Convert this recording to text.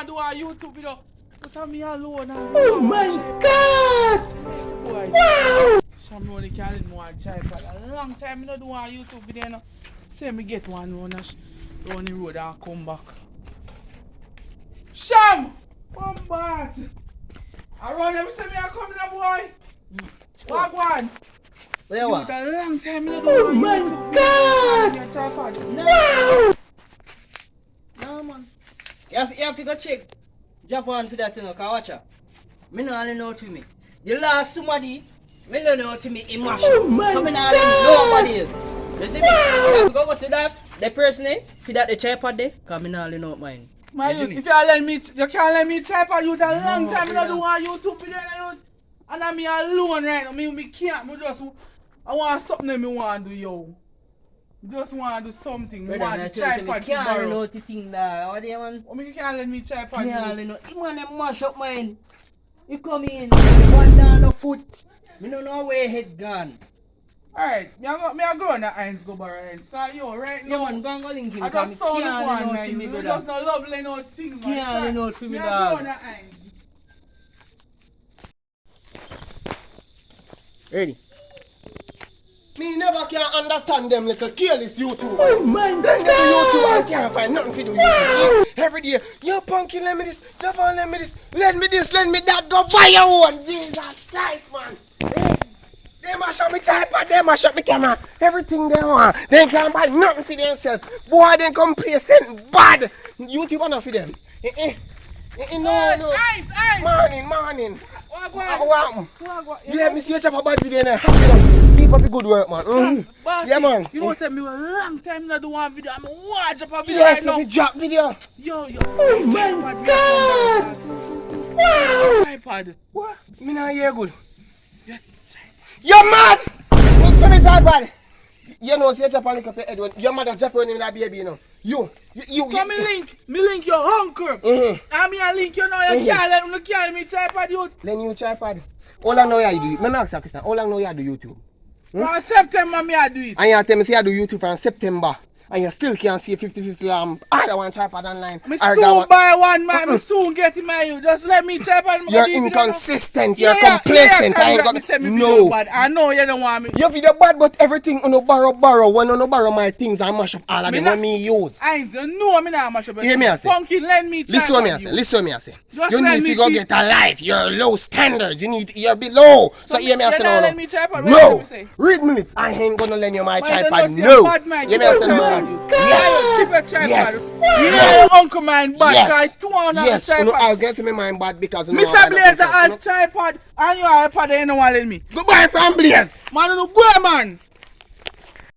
want to do a YouTube video. Put me alone. Oh my God! Wow! Some only can't more tripod. A long time I don't do a YouTube video. No. Say me get one run the road and come back. Sham! Come back! I run every time I come in, boy. Walk one. Where you are? A long time I don't do Oh my God! Wow! No man. You have to go check Javon for that, you know, watch her. Me no only know to me. The last somebody, me no know to me in mash. Oh my So me no God! nobody else. You see me? You have to go to that, the person for that the tripod there, cause me no only know mine. Man, You see me? if you can't let me tripod you a long time I don't do a YouTube video and I'm me alone right now. Me can't, I want something that me want to do, yo. Just want to do something. Me want to tripod to can't borrow. know the thing there. What do you want? Oh, me can't let me tripod Can't you. know. You want to mash up mine. You come in, one down the foot. Me no know where your head gone. Alright, me a go on the hands go borrow hands. Cause yo, right Yeah now, man, go and go link him. I just saw the one, man. me, You brother. just not lovely no things, man. Can't know for me, Me a dog. go on the hands. Ready? Me never can understand them little careless YouTubers. Oh my Then get the YouTube and God! can't find nothing to do YouTube. Every day, yo punky, let me this, Javon, let me this, let me that, go buy your own. Jesus Christ, man. They mash up my tripod, they mash up my camera, everything they want. They can't buy nothing for themselves. Boy, they come play something bad. YouTube are not for them. No. Morning. What? You let me see a chop a bad video now. Keep up the good work, man. Yeah, man. You know, say me a long time not do one video. I'm watch up a video Yes, right now. if you drop video. Yo. Oh my God! Wow! Tripod. What? Me not hear good. You're mad! Look for me tripod. You know, see a chop a lick up your head when your mother drop you in that baby, you know. You. So me link your uncle. And me a link you know you can't let me carry me tripod you. Then you tripod. How long now you do it? Let me ask you a question. How long now you do YouTube? From September me I do it. And you tell me say you do YouTube from September. And you still can't see 50-50 other one tripod online. Me soon buy one man, me soon get him my you. Just let me tripod. You're inconsistent, you're complacent. I ain't got no. Bad. I know you don't want me. Your video bad, but everything on no borrow. When on no borrow my things, I mash up all of them when me use. I ain't know me now mash up. Hear me I say. Pumpkin, let me tripod. Listen to me I say. Just You let need me to go see. get a life. You're low standards. You're below. So hear me I say let no. me tripod. No. Read me lips. I ain't gonna lend you my tripod. No. Hear me I say no. Yes. Keep a tripod. Yes. Yeah, uncle mine bad guys. 200 Yes. I tripod. was gonna say my mind bad because Mr. Blazer has tripod and you are a pad you don't want to let me. Goodbye from Blaze. Man, you go man.